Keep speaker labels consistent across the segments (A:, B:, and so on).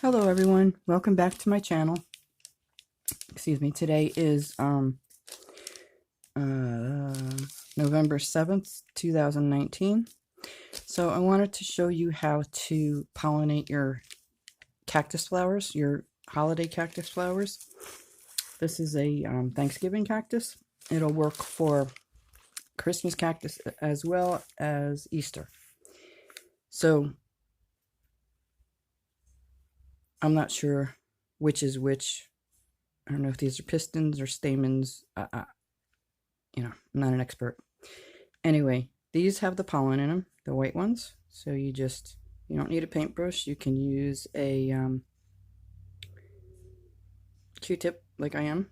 A: Hello everyone, welcome back to my channel. Excuse me, today is November 7th, 2019. So I wanted to show you how to pollinate your cactus flowers, your holiday cactus flowers. This is a Thanksgiving cactus. It'll work for Christmas cactus as well as Easter. So I'm not sure which is which. I don't know if these are pistons or stamens. I'm not an expert. Anyway, these have the pollen in them, the white ones. So you don't need a paintbrush. You can use a Q-tip like I am.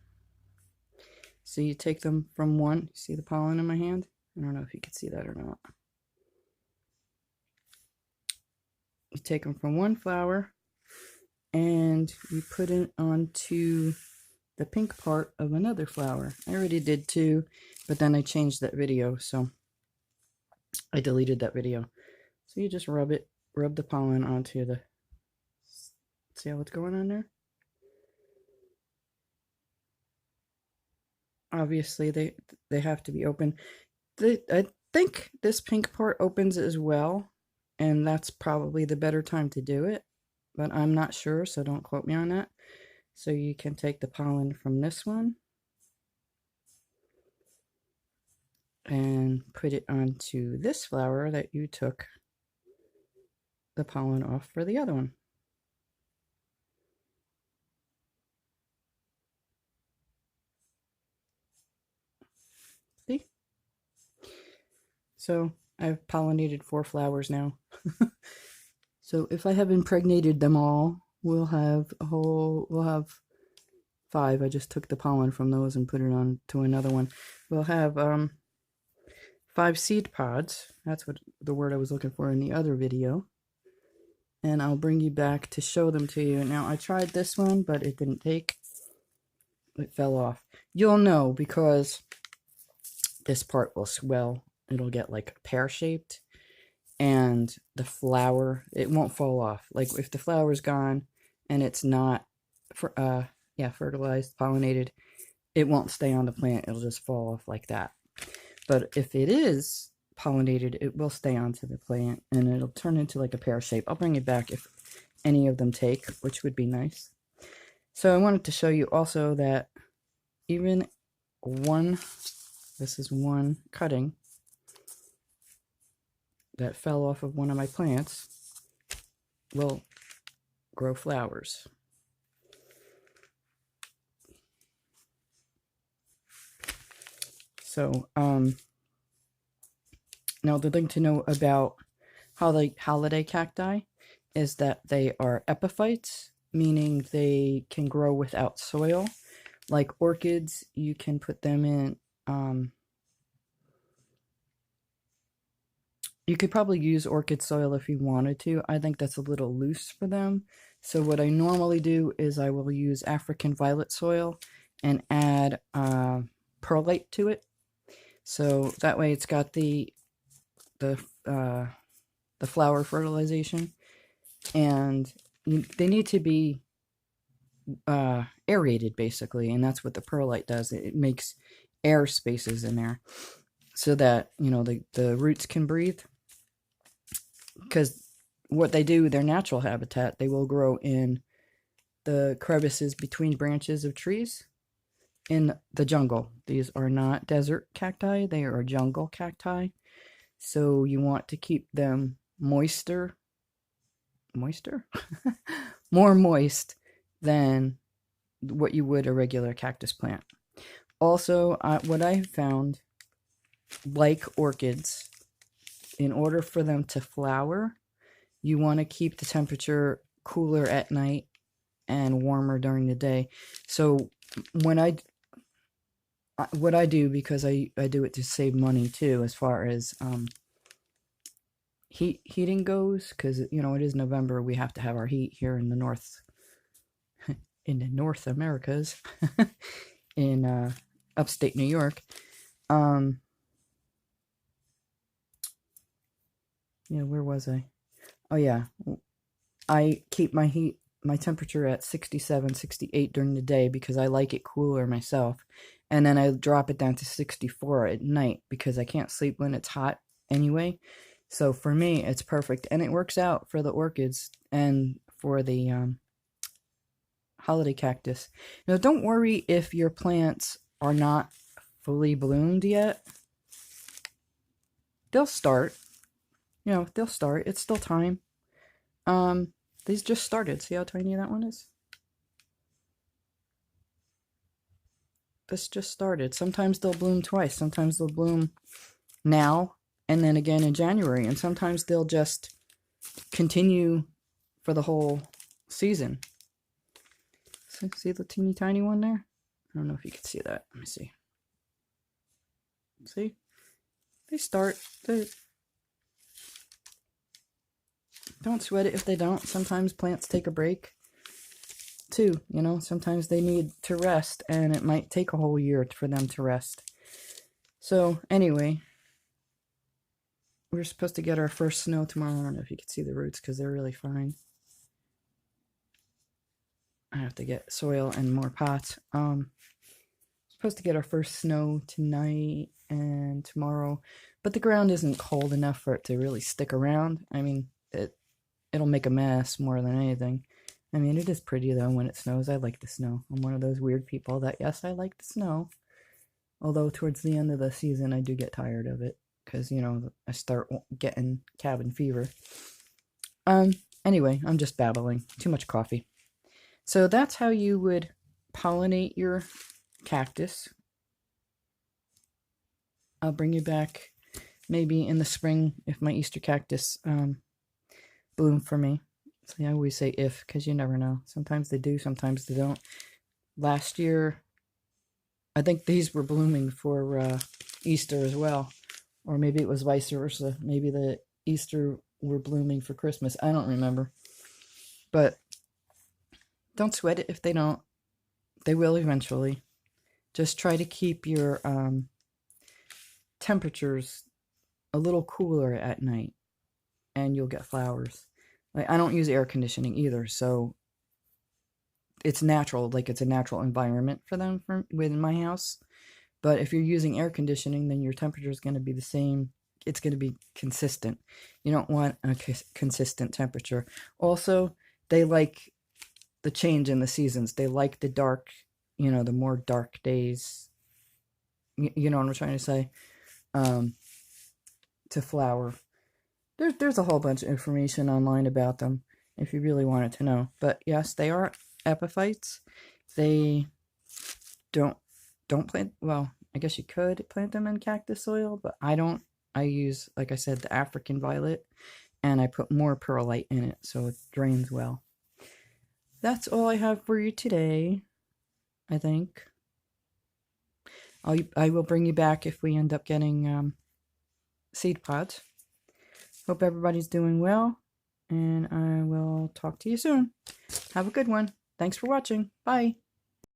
A: So you take them from one. See the pollen in my hand? I don't know if you can see that or not. You take them from one flower and you put it onto the pink part of another flower. I already did two, but then I changed that video, so I deleted that video. So you just rub the pollen onto the, see what's going on there? Obviously they have to be open. I think this pink part opens as well, and that's probably the better time to do it, but I'm not sure, so don't quote me on that. So you can take the pollen from this one and put it onto this flower that you took the pollen off for the other one. See? So I've pollinated 4 flowers now. So if I have impregnated them all, we'll have 5. I just took the pollen from those and put it on to another one. We'll have 5 seed pods. That's what the word I was looking for in the other video. And I'll bring you back to show them to you. Now, I tried this one, but it didn't take. It fell off. You'll know because this part will swell. It'll get like pear-shaped. And the flower, it won't fall off. Like if the flower's gone and it's not fertilized, pollinated, it won't stay on the plant. It'll just fall off like that. But if it is pollinated, it will stay onto the plant and it'll turn into like a pear shape. I'll bring it back if any of them take, which would be nice. So I wanted to show you also that even this is one cutting that fell off of one of my plants will grow flowers. So, now the thing to know about holiday cacti is that they are epiphytes, meaning they can grow without soil. Like orchids, you can put them in, you could probably use orchid soil if you wanted to. I think that's a little loose for them. So what I normally do is I will use African violet soil and add perlite to it. So that way it's got the flower fertilization, and they need to be aerated basically, and that's what the perlite does. It makes air spaces in there so that the roots can breathe. Because what they do, their natural habitat, they will grow in the crevices between branches of trees in the jungle. These are not desert cacti, they are jungle cacti. So you want to keep them more moist than what you would a regular cactus plant. Also, what I have found, like orchids, in order for them to flower, you want to keep the temperature cooler at night and warmer during the day. So when what I do, because I do it to save money too, as far as heating goes, because it is November, we have to have our heat here in the North Americas, in upstate New York. Where was I? Oh yeah, I keep my my temperature at 67, 68 during the day because I like it cooler myself. And then I drop it down to 64 at night because I can't sleep when it's hot anyway. So for me, it's perfect. And it works out for the orchids and for the holiday cactus. Now, don't worry if your plants are not fully bloomed yet. They'll start. You know, they'll start. It's still time. These just started. See how tiny that one is? This just started. Sometimes they'll bloom twice. Sometimes they'll bloom now and then again in January. And sometimes they'll just continue for the whole season. So, see the teeny tiny one there? I don't know if you can see that. Let me see. See? They start. Don't sweat it if they don't. Sometimes plants take a break too, you know. Sometimes they need to rest, and it might take a whole year for them to rest. So anyway, we're supposed to get our first snow tomorrow. I don't know if you can see the roots because they're really fine. I have to get soil and more pots. Supposed to get our first snow tonight and tomorrow, but the ground isn't cold enough for it to really stick around. I mean, it'll make a mess more than anything. I mean, it is pretty though when it snows. I like the snow. I'm one of those weird people that, yes, I like the snow. Although towards the end of the season, I do get tired of it because, you know, I start getting cabin fever. Anyway, I'm just babbling. Too much coffee. So that's how you would pollinate your cactus. I'll bring you back maybe in the spring if my Easter cactus bloom for me. See, I always say if because you never know. Sometimes they do, sometimes they don't. Last year, I think these were blooming for Easter as well. Or maybe it was vice versa. Maybe the Easter were blooming for Christmas. I don't remember. But don't sweat it if they don't. They will eventually. Just try to keep your temperatures a little cooler at night, and you'll get flowers. Like, I don't use air conditioning either, so it's natural. Like, it's a natural environment for them within my house. But if you're using air conditioning, then your temperature is going to be the same. It's going to be consistent. You don't want a consistent temperature. Also, they like the change in the seasons. They like the dark, you know, the more dark days. You know what I'm trying to say? To flower. There's a whole bunch of information online about them if you really wanted to know. But yes, they are epiphytes. They don't plant, well, I guess you could plant them in cactus soil, but I don't. I use, like I said, the African violet, and I put more perlite in it so it drains well. That's all I have for you today, I think. I will bring you back if we end up getting seed pods. Hope everybody's doing well, and I will talk to you soon. Have a good one. Thanks for watching. Bye.